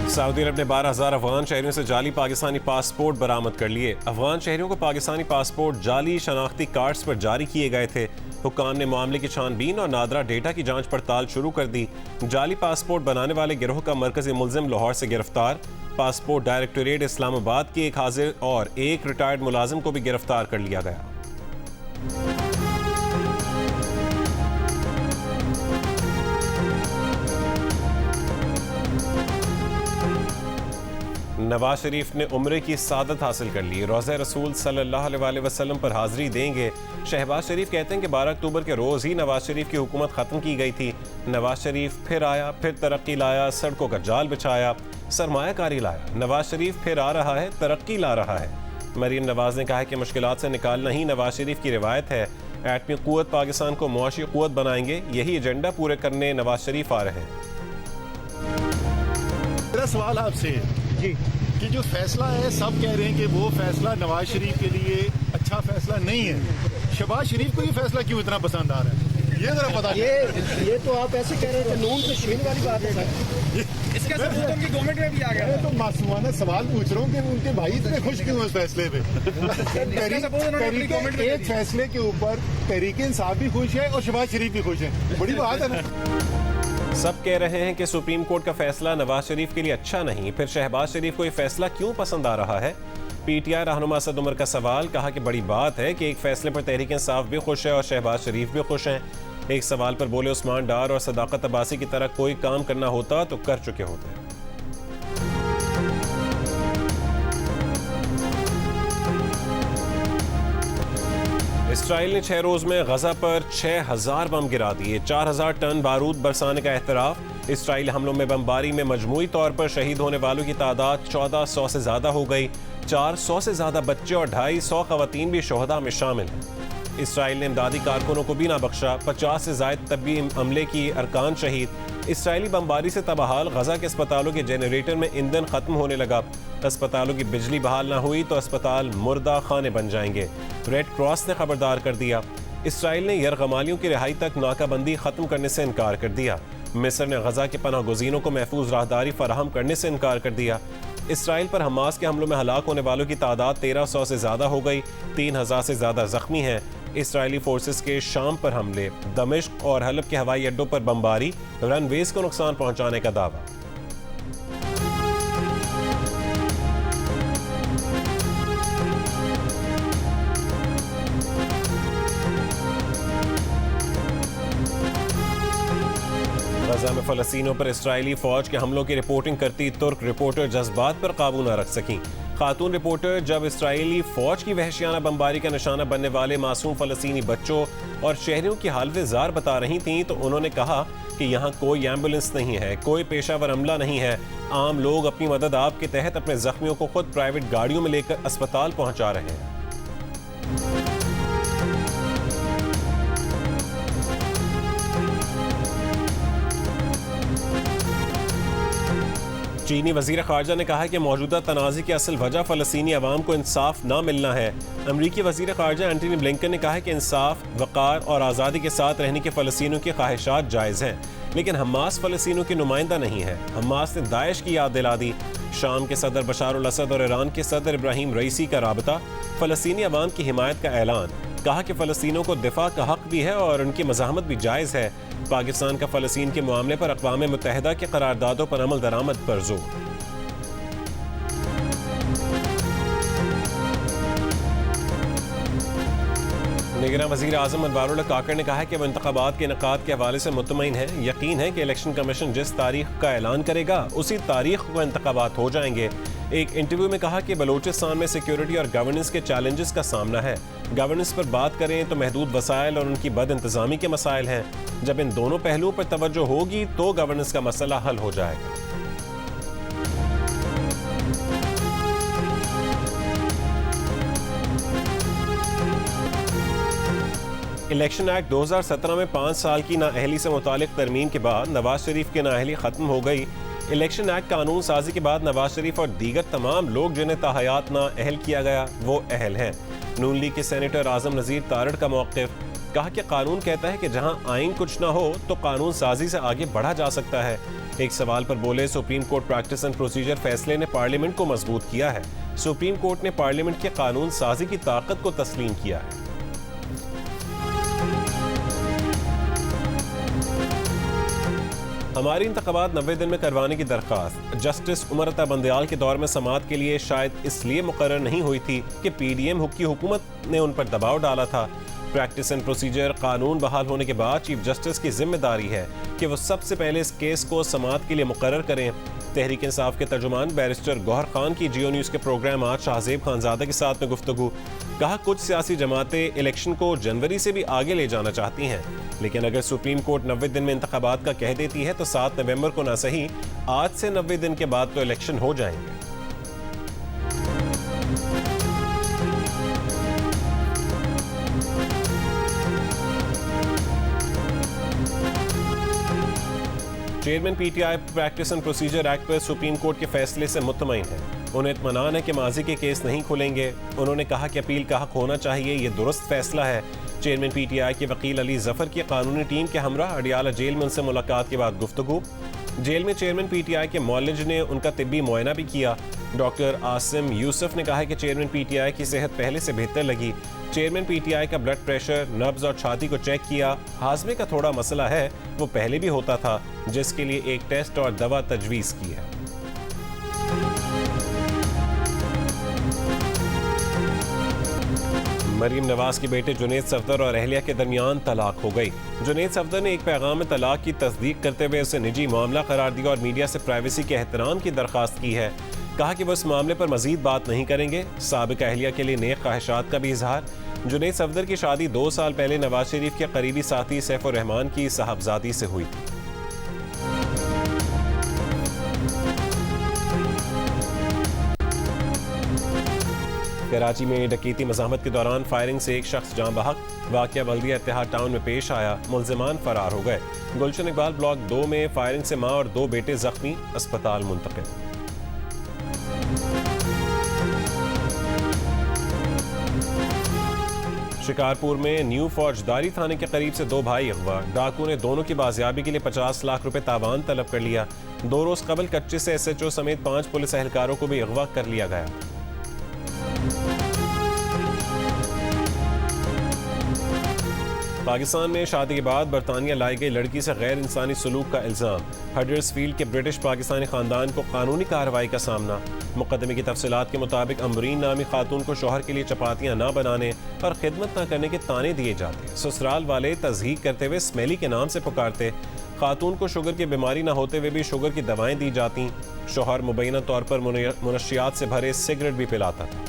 Saudi अरब ने 12,000 अफगान शहरियों से जाली पाकिस्तानी पासपोर्ट बरामद कर लिए। अफगान शहरियों को पाकिस्तानी पासपोर्ट जाली शनाख्ती कार्ड्स पर जारी किए गए थे। हुक्काम ने मामले की छानबीन और नादरा डेटा की जांच पड़ताल शुरू कर दी। जाली पासपोर्ट बनाने वाले गिरोह का मरकजी मुलजिम लाहौर से गिरफ्तार। पासपोर्ट डायरेक्टोरेट इस्लामाबाद के एक हाजिर और एक रिटायर्ड मुलाजिम को भी गिरफ्तार कर लिया गया। नवाज शरीफ ने उम्रे की सादत हासिल कर ली। रोज़ा रसूल सल्लल्लाहु अलैहि वसल्लम पर हाजिरी देंगे। शहबाज शरीफ कहते हैं कि 12 अक्टूबर के रोज़ ही नवाज शरीफ की हुकूमत ख़त्म की गई थी। नवाज शरीफ फिर आया, फिर तरक्की लाया, सड़कों का जाल बिछाया, सरमायाकारी लाया। नवाज शरीफ फिर आ रहा है, तरक्की ला रहा है। मरीम नवाज ने कहा है कि मुश्किलात से निकालना ही नवाज शरीफ की रिवायत है। एटमी क़ुव्वत पाकिस्तान को मुआशी क़ुव्वत बनाएंगे, यही एजेंडा पूरे करने नवाज शरीफ आ रहे हैं। मेरा सवाल आपसे जी कि जो फैसला है, सब कह रहे हैं कि वो फैसला नवाज शरीफ के लिए अच्छा फैसला नहीं है। शहबाज शरीफ को ये फैसला क्यों इतना पसंद आ रहा है, ये जरा पता। ये तो आप ऐसे कह रहे हैं कि नून से शीन वाली बात है सर। इसका सबूत उनकी गवर्नमेंट में भी आ गया। तो मासूमाना सवाल पूछ रहा हूँ कि उनके भाई इतने खुश क्यों हैं इस फैसले पे। एक फैसले के ऊपर तहरीक इंसाफ भी खुश है और शहबाज शरीफ भी खुश है, बड़ी बात है ना। सब कह रहे हैं कि सुप्रीम कोर्ट का फैसला नवाज शरीफ के लिए अच्छा नहीं, फिर शहबाज शरीफ को ये फैसला क्यों पसंद आ रहा है। पीटीआई रहनुमा असद उमर का सवाल, कहा कि बड़ी बात है कि एक फैसले पर तहरीक इंसाफ भी खुश है और शहबाज शरीफ भी खुश हैं। एक सवाल पर बोले, उस्मान डार और सदाकत अब्बासी की तरह कोई काम करना होता तो कर चुके होते। इसराइल ने 6 रोज में गजा पर 6,000 बम गिरा दिए। 4,000 टन बारूद बरसाने का एहतराफ। इसराइली हमलों में बमबारी में मजमूई तौर पर शहीद होने वालों की तादाद 1400 से ज्यादा हो गई। 400 से ज्यादा बच्चे और 250 खवातीन भी शोहदा में शामिल हैं। इसराइल ने इमदादी कारकुनों को भी ना बख्शा। 50 से ज्यादा तबी अमले की अरकान शहीद। इसराइली बमबारी से तबाहाल गजा के अस्पतालों के जनरेटर में ईंधन खत्म होने लगा। अस्पतालों की बिजली बहाल ना हुई तो अस्पताल मुर्दा खाने बन जाएंगे। रेड क्रॉस ने खबरदार कर दिया। इसराइल ने यरगमालियों की रिहाई तक नाकाबंदी खत्म करने से इनकार कर दिया। मिस्र ने गजा के पनाह गुज़ीनों को महफूज राहदारी फराहम करने से इनकार कर दिया। इसराइल पर हमास के हमलों में हलाक होने वालों की तादाद 1300 से ज्यादा हो गई। 3,000 से ज्यादा जख्मी हैं। इसराइली फोर्सेस के शाम पर हमले, दमिश्क और हलब के हवाई अड्डों पर बमबारी, रनवेज को नुकसान पहुंचाने का दावा। गजा में फलस्तीनियों पर इसराइली फौज के हमलों की रिपोर्टिंग करती तुर्क रिपोर्टर जज्बात पर काबू न रख सकी। खातून रिपोर्टर जब इसराइली फौज की वहशियाना बमबारी का निशाना बनने वाले मासूम फलस्तीनी बच्चों और शहरियों की हालत जार बता रही थीं तो उन्होंने कहा कि यहाँ कोई एम्बुलेंस नहीं है, कोई पेशावर अमला नहीं है। आम लोग अपनी मदद आप के तहत अपने जख्मियों को खुद प्राइवेट गाड़ियों में लेकर अस्पताल पहुंचा रहे हैं। चीनी वजीर खारजा ने कहा है कि मौजूदा तनाज़े की असल वजह फ़लस्तीनी अवाम को इंसाफ ना मिलना है। अमरीकी वजीर खारजा एंटनी ब्लिंकन ने कहा है कि इंसाफ, वक़ार और आज़ादी के साथ रहने की फ़लस्तीनियों की ख्वाहिशात जायज़ हैं, लेकिन हमास फ़लस्तीनियों की नुमाइंदा नहीं है। हमास ने दाइश की याद दिला दी। शाम के सदर बशार अल असद और ईरान के सदर इब्राहिम रईसी का राबता, फ़लस्तीनी अवाम की हिमायत का ऐलान। कहा कि फ़लस्तीनियों को दिफा का हक भी है और उनकी मज़ाहमत भी जायज़ है। पाकिस्तान का फ़लस्तीन के मामले पर अक़वाम मुत्तहिदा के करारदादों पर अमल दरामद पर जोर। निगरान वज़ीर आज़म अनवारुल्ला काकड़ ने कहा है कि वह इंतख़ाबात के इनेकाद के हवाले से मुतमईन है। यकीन है कि इलेक्शन कमीशन जिस तारीख का ऐलान करेगा उसी तारीख को इंतख़ाबात हो जाएंगे। एक इंटरव्यू में कहा कि बलूचिस्तान में सिक्योरिटी और गवर्नेंस के चैलेंजेस का सामना है। गवर्नेंस पर बात करें तो महदूद वसाइल और उनकी बद इंतज़ामी के मसाइल हैं। जब इन दोनों पहलुओं पर तवज्जो होगी तो गवर्नेंस का मसला हल हो जाएगा। इलेक्शन एक्ट 2017 में 5 साल की नाअहली से मुतालिक तरमीम के बाद नवाज शरीफ की नाअहली खत्म हो गई। इलेक्शन एक्ट कानून साजी के बाद नवाज शरीफ और दीगर तमाम लोग जिन्हें ताहयात नाअहल किया गया वो अहल हैं। नून लीग के सेनेटर आजम नज़ीर तारड़ का मौक़िफ़, कहा कि कानून कहता है कि जहां आइन कुछ ना हो तो कानून साजी से आगे बढ़ा जा सकता है। एक सवाल पर बोले, supreme court practice and procedure फैसले ने पार्लियामेंट को मजबूत किया है। सुप्रीम कोर्ट ने पार्लियामेंट के कानून साजी की ताकत को तस्लीम किया है। हमारी इंतखाबात 90 दिन में करवाने की दरखास्त। जस्टिस उमर अता बंदयाल के दौर में समाअत के लिए शायद इसलिए मुकर्रर नहीं हुई थी कि पीडीएम की हुकूमत ने उन पर दबाव डाला था। प्रैक्टिस एंड प्रोसीजर कानून बहाल होने के बाद चीफ जस्टिस की जिम्मेदारी है कि वो सबसे पहले इस केस को समाअत के लिए मुकर्रर करें। तहरीक इंसाफ के तर्जुमान बैरिस्टर गौहर खान की जियो न्यूज़ के प्रोग्राम आज शाहजेब खानजादा के साथ में गुफ्तगू। कहा, कुछ सियासी जमातें इलेक्शन को जनवरी से भी आगे ले जाना चाहती हैं, लेकिन अगर सुप्रीम कोर्ट 90 दिन में इंतखाबात का कह देती है तो 7 नवंबर को ना सही, आज से 90 दिन के बाद तो इलेक्शन हो जाएंगे। Chairman PTI practice and procedure act पर सुप्रीम कोर्ट के फैसले से मुतमईन है। उन्हें इत्मीनान है कि माजी के केस नहीं खुलेंगे। उन्होंने कहा कि अपील का हक होना चाहिए, ये दुरुस्त फैसला है। चेयरमैन पीटीआई के वकील अली जफर की कानूनी टीम के हमरा अडियाला जेल में उनसे मुलाकात के बाद गुफ्तगू। जेल में चेयरमैन पीटीआई के मौलज ने उनका तिब्बी मुआयना भी किया। डॉक्टर आसिम यूसुफ ने कहा है कि चेयरमैन पीटीआई की सेहत पहले से बेहतर लगी। चेयरमैन पीटीआई का ब्लड प्रेशर, नब्ज और छाती को चेक किया। हाजमे का थोड़ा मसला है, वो पहले भी होता था, जिसके लिए एक टेस्ट और दवा तजवीज़ की है। मरीम नवाज के बेटे जुनैद सफदर और अहलिया के दरमियान तलाक हो गई। जुनैद सफदर ने एक पैगाम में तलाक की तस्दीक करते हुए उसे निजी मामला करार दिया और मीडिया से प्राइवेसी के एहतराम की दरख्वास्त की है। कहा कि वो इस मामले पर मजीद बात नहीं करेंगे। साबिक अहलिया के लिए नेक ख्वाहिशात का भी इजहार। जुनैद सफदर की शादी 2 साल पहले नवाज शरीफ के करीबी साथी सैफुर रहमान की साहबजादी से हुई थी। कराची में डकैती मज़ाहमत के दौरान फायरिंग से एक शख्स जान बहक। वाक़या बल्दिया इत्तेहाद टाउन में पेश आया। मुल्ज़िमान फरार हो गए। गुलशन इकबाल ब्लॉक 2 में फायरिंग से मां और 2 बेटे जख्मी, अस्पताल मुंतकिल। शिकारपुर में न्यू फौजदारी थाने के करीब से 2 भाई अगवा। डाकू ने दोनों की बाजियाबी के लिए 50 लाख रुपए तावान तलब कर लिया। 2 रोज कबल कच्चे से SHO समेत 5 पुलिस एहलकारों को भी अगवा कर लिया गया। पाकिस्तान में शादी के बाद बरतानिया लाई गई लड़की से गैर इंसानी सलूक का इल्ज़ाम। हडर्सफील्ड के ब्रिटिश पाकिस्तानी खानदान को कानूनी कार्रवाई का सामना। मुकदमे की तफसीलात के मुताबिक अम्बरीन नामी खातून को शौहर के लिए चपातियां ना बनाने और खिदमत न करने के ताने दिए जाते। ससुराल वाले तज़हीक करते हुए स्मेली के नाम से पुकारते। खातून को शुगर की बीमारी न होते हुए भी शुगर की दवाएं दी जाती। शौहर मुबैना तौर पर मुनशियात से भरे सिगरेट भी पिलाता था।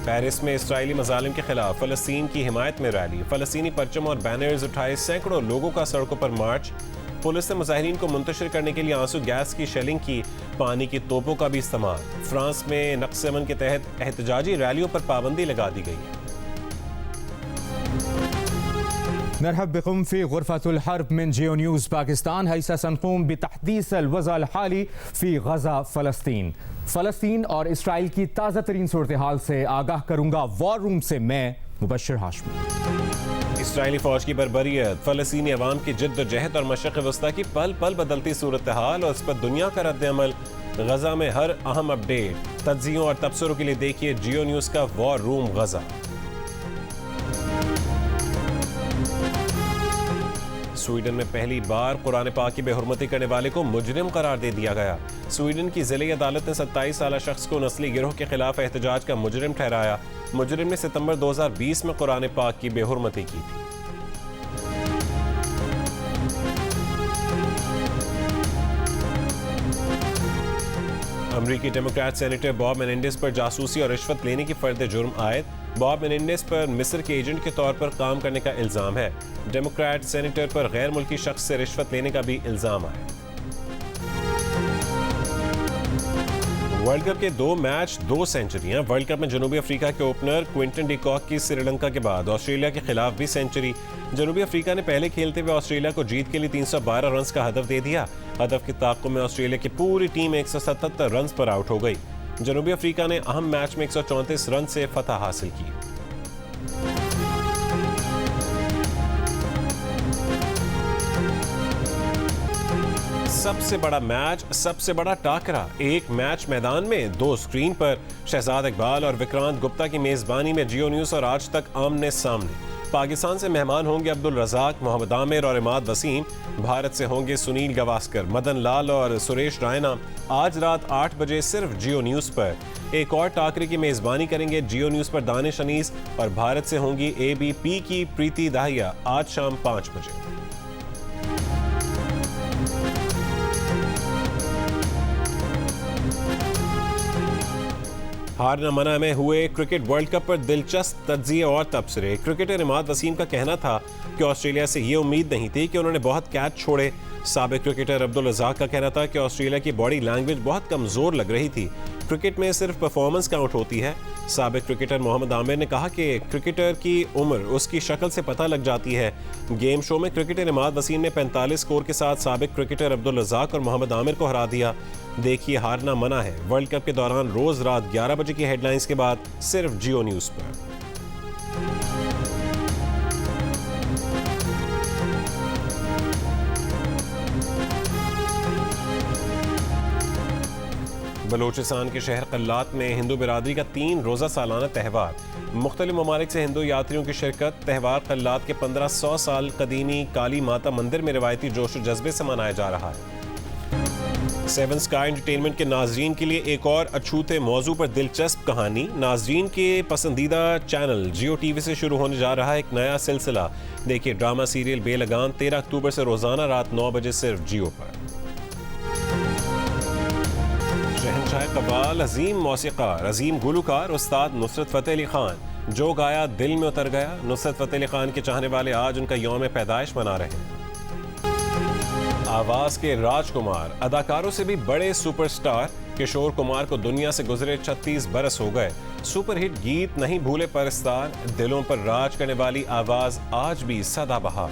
पेरिस में इस्राएली मजालिम के खिलाफ फ़लस्तीन की हिमायत में रैली। फ़लस्तीनी परचम और बैनर्स उठाए सैकड़ों लोगों का सड़कों पर मार्च। पुलिस ने मुजाहिरीन को मुंतशिर करने के लिए आंसू गैस की शेलिंग की। पानी की तोपों का भी इस्तेमाल। फ्रांस में नक्स अमन के तहत एहतजाजी रैलियों पर पाबंदी लगा दी गई है। नरहब बिकुम फी गुरफतुल हर्ब मिन जियो न्यूज़ पाकिस्तान। हैसा सनक़ूम बितहदीस अल-वज़अ अल-हाली फी गज़ा फ़लस्तीन और इसराइल की ताज़ा तरीन सूरत हाल से आगाह करूंगा। वॉर रूम से मैं मुबश्शिर हाशमी। इसराइली फौज की बर्बरियत, फ़लस्तीनी अवाम की जिद्दोजहद और मशरिक़ वस्ता की पल पल बदलती सूरत हाल और इस पर दुनिया का रद्द-ए-अमल। गज़ा में हर अहम अपडेट, तज्ज़ियों और तबसरों के लिए देखिए जियो न्यूज़ का वॉर रूम गज़ा। स्वीडन में पहली बार कुरान पाक की बेहुरमती करने वाले को मुजरिम करार दे दिया गया। स्वीडन की ज़िले अदालत ने 27 साला शख्स को नस्ली गिरोह के खिलाफ एहतजाज का मुजरिम ठहराया। मुजरिम ने सितंबर 2020 में कुरान पाक की बेहुरमती की थी। अमरीकी डेमोक्रेट सेनेटर बॉब मेनेंडेस पर जासूसी और रिश्वत लेने की फर्द जुर्म आयद। बॉब मेनेंडेस पर मिस्र के एजेंट के तौर पर काम करने का इल्जाम है। डेमोक्रेट सेनेटर पर गैर मुल्की शख्स से रिश्वत लेने का भी इल्जाम है। वर्ल्ड कप के 2 मैच 2 सेंचुरियां। वर्ल्ड कप में जनूबी अफ्रीका के ओपनर क्विंटन डिकॉक की श्रीलंका के बाद ऑस्ट्रेलिया के खिलाफ भी सेंचुरी। जनूबी अफ्रीका ने पहले खेलते हुए ऑस्ट्रेलिया को जीत के लिए 312 रन का हदफ दे दिया। हदफ के ताक़ुब में ऑस्ट्रेलिया की पूरी टीम 177 रन पर आउट हो गई। जनूबी अफ्रीका ने अहम मैच में 134 रन से फतह हासिल की। सबसे बड़ा मैच, सबसे बड़ा टाकरा, एक मैच मैदान में 2 स्क्रीन पर। शहजाद इकबाल और विक्रांत गुप्ता की मेजबानी में जियो न्यूज़ और आज तक आमने सामने। पाकिस्तान से मेहमान होंगे अब्दुल रज़ाक, मोहम्मद आमिर और इमाद वसीम। भारत से होंगे सुनील गावस्कर, मदन लाल और सुरेश रायना। आज रात 8 बजे सिर्फ जियो न्यूज़ पर। एक और टाकरे की मेजबानी करेंगे जियो न्यूज़ पर दानिश अनीस और भारत से होंगी ABP की प्रीति दाहिया आज शाम 5 बजे। हार न मना में हुए क्रिकेट वर्ल्ड कप पर दिलचस्प तज्जिए और तबसरे। क्रिकेटर इमाद वसीम का कहना था कि ऑस्ट्रेलिया से ये उम्मीद नहीं थी कि उन्होंने बहुत कैच छोड़े। साबिक क्रिकेटर अब्दुल रज़ाक का कहना था कि ऑस्ट्रेलिया की बॉडी लैंग्वेज बहुत कमज़ोर लग रही थी। क्रिकेट में सिर्फ परफॉर्मेंस काउंट होती है। साबिक क्रिकेटर मोहम्मद आमिर ने कहा कि क्रिकेटर की उम्र उसकी शक्ल से पता लग जाती है। गेम शो में क्रिकेटर इमाद वसीम ने 45 स्कोर के साथ साबिक क्रिकेटर अब्दुल रज़ाक और मोहम्मद आमिर को हरा दिया। देखिए हारना मना है वर्ल्ड कप के दौरान रोज रात 11 बजे की हेडलाइंस के बाद सिर्फ जियो न्यूज़ पर। बलूचिस्तान के शहर कल्लात में हिंदू बिरादरी का 3 रोज़ा सालाना त्यौहार। मुख्तलिफ ममालिक से हिंदू यात्रियों की शिरकत। त्यौहार कल्लात के 1500 साल कदीमी काली माता मंदिर में रिवायती जोश और जज्बे से मनाया जा रहा है। 7 स्काई एंटरटेनमेंट के नाजरीन के लिए एक और अछूते मौजू पर दिलचस्प कहानी। नाजरीन के पसंदीदा चैनल जियो टीवी से शुरू होने जा रहा है एक नया सिलसिला। देखिए ड्रामा सीरियल बेलगाम 13 अक्टूबर से रोजाना रात 9 बजे सिर्फ जियो पर। शहंशाह कव्वाल, अजीम मौसीकार, अजीम गुलकार उस्ताद नुसरत फ़तेह अली खान, जो गाया दिल में उतर गया। नुसरत फ़तेह अली खान के चाहने वाले आज उनका यौम पैदाइश मना रहे हैं। आवाज के राजकुमार, अदाकारों से भी बड़े सुपरस्टार किशोर कुमार को दुनिया से गुजरे 36 बरस हो गए। सुपरहिट गीत नहीं भूले परस्तार, दिलों पर राज करने वाली आवाज आज भी सदाबहार।